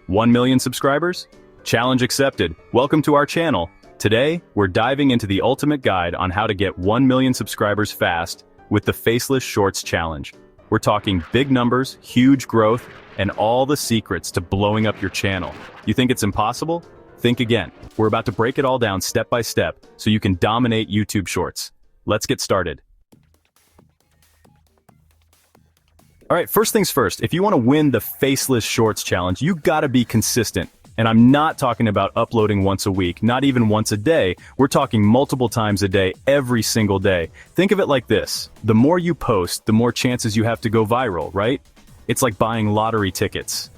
1 million subscribers? Challenge accepted. Welcome to our channel. Today, we're diving into the ultimate guide on how to get 1 million subscribers fast with the Faceless Shorts Challenge. We're talking big numbers, huge growth, and all the secrets to blowing up your channel. You think it's impossible? Think again. We're about to break it all down step by step so you can dominate YouTube Shorts. Let's get started. All right, first things first, if you want to win the Faceless Shorts Challenge, you gotta be consistent. And I'm not talking about uploading once a week, not even once a day. We're talking multiple times a day, every single day. Think of it like this. The more you post, the more chances you have to go viral, right? It's like buying lottery tickets.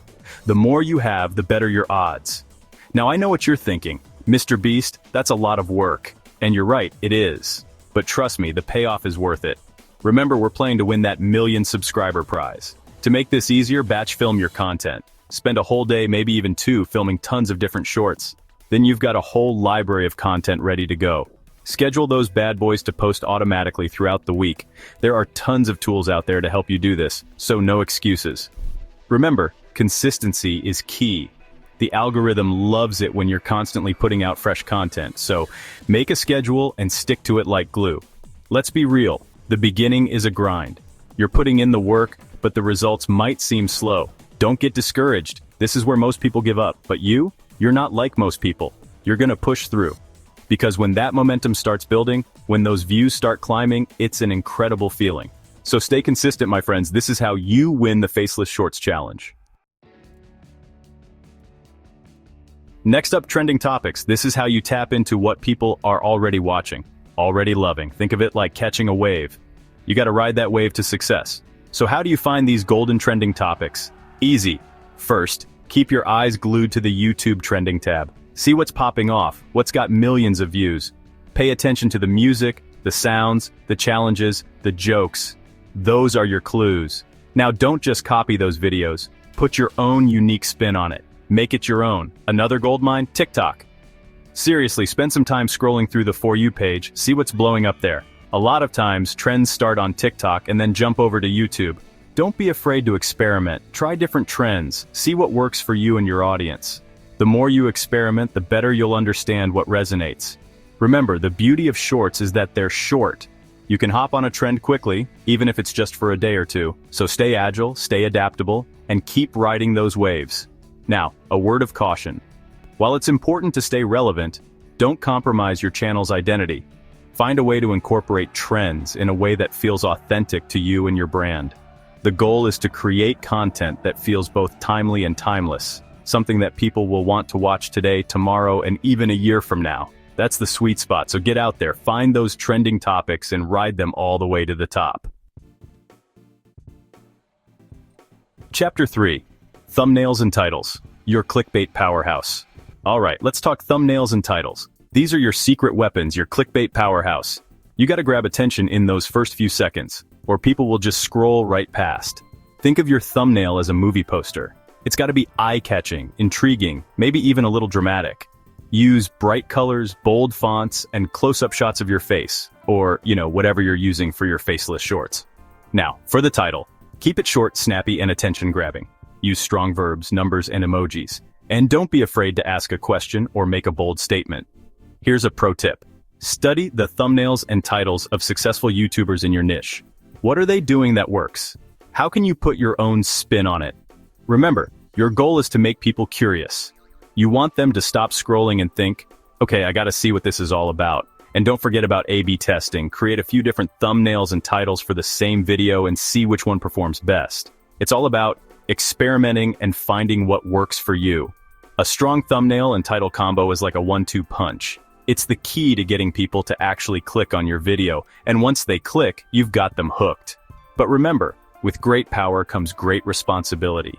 The more you have, the better your odds. Now I know what you're thinking. Mr. Beast, that's a lot of work. And you're right, it is. But trust me, the payoff is worth it. Remember, we're playing to win that 1 million subscriber prize. To make this easier, batch film your content. Spend a whole day, maybe even 2, filming tons of different shorts. Then you've got a whole library of content ready to go. Schedule those bad boys to post automatically throughout the week. There are tons of tools out there to help you do this, so no excuses. Remember, consistency is key. The algorithm loves it when you're constantly putting out fresh content, so make a schedule and stick to it like glue. Let's be real. The beginning is a grind. You're putting in the work, but the results might seem slow. Don't get discouraged. This is where most people give up. But you're not like most people. You're gonna push through. Because when that momentum starts building, when those views start climbing, it's an incredible feeling. So stay consistent, my friends. This is how you win the Faceless Shorts Challenge. Next up, trending topics. This is how you tap into what people are already watching, already loving. Think of it like catching a wave. You gotta ride that wave to success. So how do you find these golden trending topics? Easy. First, keep your eyes glued to the YouTube trending tab. See what's popping off, what's got millions of views. Pay attention to the music, the sounds, the challenges, the jokes. Those are your clues. Now don't just copy those videos. Put your own unique spin on it. Make it your own. Another goldmine? TikTok. Seriously, spend some time scrolling through the For You page, see what's blowing up there. A lot of times, trends start on TikTok and then jump over to YouTube. Don't be afraid to experiment. Try different trends. See what works for you and your audience. The more you experiment, the better you'll understand what resonates. Remember, the beauty of shorts is that they're short. You can hop on a trend quickly, even if it's just for a day or two. So stay agile, stay adaptable, and keep riding those waves. Now, a word of caution. While it's important to stay relevant, don't compromise your channel's identity. Find a way to incorporate trends in a way that feels authentic to you and your brand. The goal is to create content that feels both timely and timeless, something that people will want to watch today, tomorrow, and even a year from now. That's the sweet spot, so get out there, find those trending topics and ride them all the way to the top. Chapter 3. Thumbnails and Titles. Your clickbait powerhouse. Alright, let's talk thumbnails and titles. These are your secret weapons, your clickbait powerhouse. You gotta grab attention in those first few seconds, or people will just scroll right past. Think of your thumbnail as a movie poster. It's gotta be eye-catching, intriguing, maybe even a little dramatic. Use bright colors, bold fonts, and close-up shots of your face, or, whatever you're using for your faceless shorts. Now, for the title, keep it short, snappy, and attention-grabbing. Use strong verbs, numbers, and emojis. And don't be afraid to ask a question or make a bold statement. Here's a pro tip. Study the thumbnails and titles of successful YouTubers in your niche. What are they doing that works? How can you put your own spin on it? Remember, your goal is to make people curious. You want them to stop scrolling and think, okay, I gotta see what this is all about. And don't forget about A/B testing. Create a few different thumbnails and titles for the same video and see which one performs best. It's all about experimenting and finding what works for you. A strong thumbnail and title combo is like a 1-2 punch. It's the key to getting people to actually click on your video, and once they click, you've got them hooked. But remember, with great power comes great responsibility.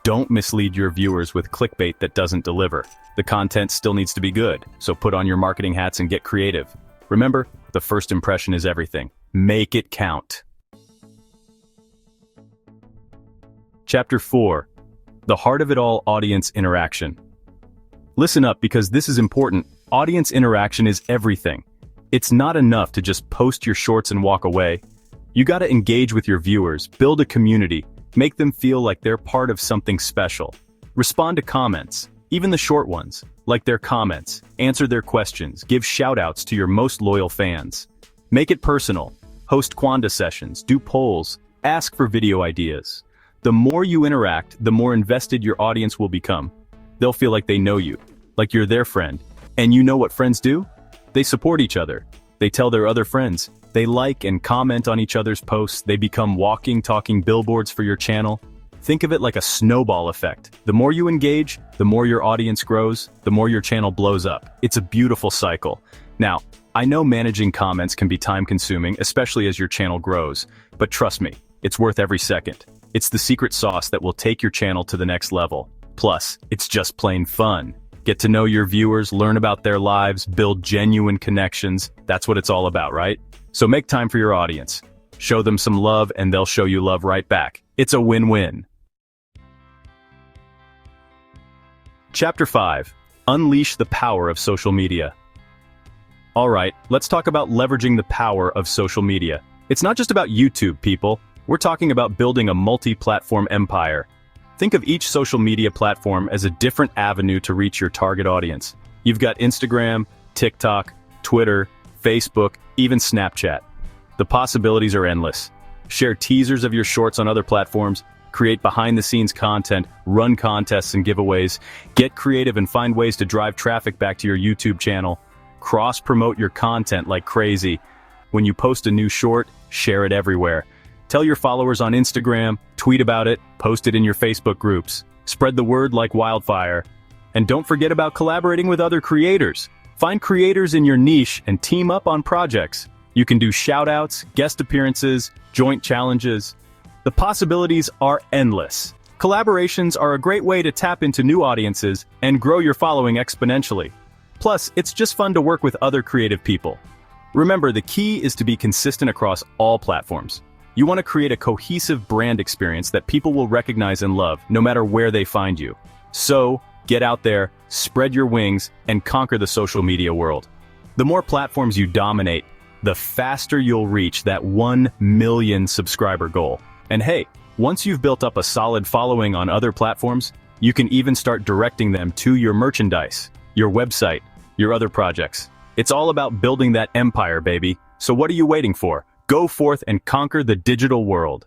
Don't mislead your viewers with clickbait that doesn't deliver. The content still needs to be good, so put on your marketing hats and get creative. Remember, the first impression is everything. Make it count. Chapter 4. The heart of it all, audience interaction. Listen up, because this is important. Audience interaction is everything. It's not enough to just post your shorts and walk away. You gotta engage with your viewers, build a community, make them feel like they're part of something special. Respond to comments, even the short ones. Like their comments, answer their questions, give shout-outs to your most loyal fans. Make it personal. Host Quanda sessions, do polls, ask for video ideas. The more you interact, the more invested your audience will become. They'll feel like they know you, like you're their friend. And you know what friends do? They support each other. They tell their other friends. They like and comment on each other's posts. They become walking, talking billboards for your channel. Think of it like a snowball effect. The more you engage, the more your audience grows, the more your channel blows up. It's a beautiful cycle. Now, I know managing comments can be time-consuming, especially as your channel grows, but trust me, it's worth every second. It's the secret sauce that will take your channel to the next level. Plus, it's just plain fun. Get to know your viewers, learn about their lives, build genuine connections. That's what it's all about, right? So make time for your audience. Show them some love and they'll show you love right back. It's a win-win. Chapter 5. Unleash the power of social media. Alright, let's talk about leveraging the power of social media. It's not just about YouTube, people. We're talking about building a multi-platform empire. Think of each social media platform as a different avenue to reach your target audience. You've got Instagram, TikTok, Twitter, Facebook, even Snapchat. The possibilities are endless. Share teasers of your shorts on other platforms, create behind-the-scenes content, run contests and giveaways, get creative and find ways to drive traffic back to your YouTube channel. Cross-promote your content like crazy. When you post a new short, share it everywhere. Tell your followers on Instagram, tweet about it, post it in your Facebook groups. Spread the word like wildfire. And don't forget about collaborating with other creators. Find creators in your niche and team up on projects. You can do shout-outs, guest appearances, joint challenges. The possibilities are endless. Collaborations are a great way to tap into new audiences and grow your following exponentially. Plus, it's just fun to work with other creative people. Remember, the key is to be consistent across all platforms. You want to create a cohesive brand experience that people will recognize and love, no matter where they find you. So, get out there, spread your wings, and conquer the social media world. The more platforms you dominate, the faster you'll reach that 1 million subscriber goal. And hey, once you've built up a solid following on other platforms, you can even start directing them to your merchandise, your website, your other projects. It's all about building that empire, baby. So what are you waiting for? Go forth and conquer the digital world.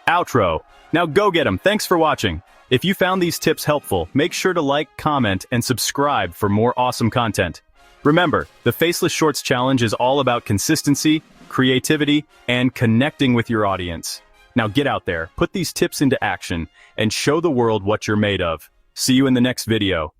Outro. Now go get 'em. Thanks for watching. If you found these tips helpful, make sure to like, comment, and subscribe for more awesome content. Remember, the Faceless Shorts Challenge is all about consistency, creativity, and connecting with your audience. Now get out there, put these tips into action, and show the world what you're made of. See you in the next video.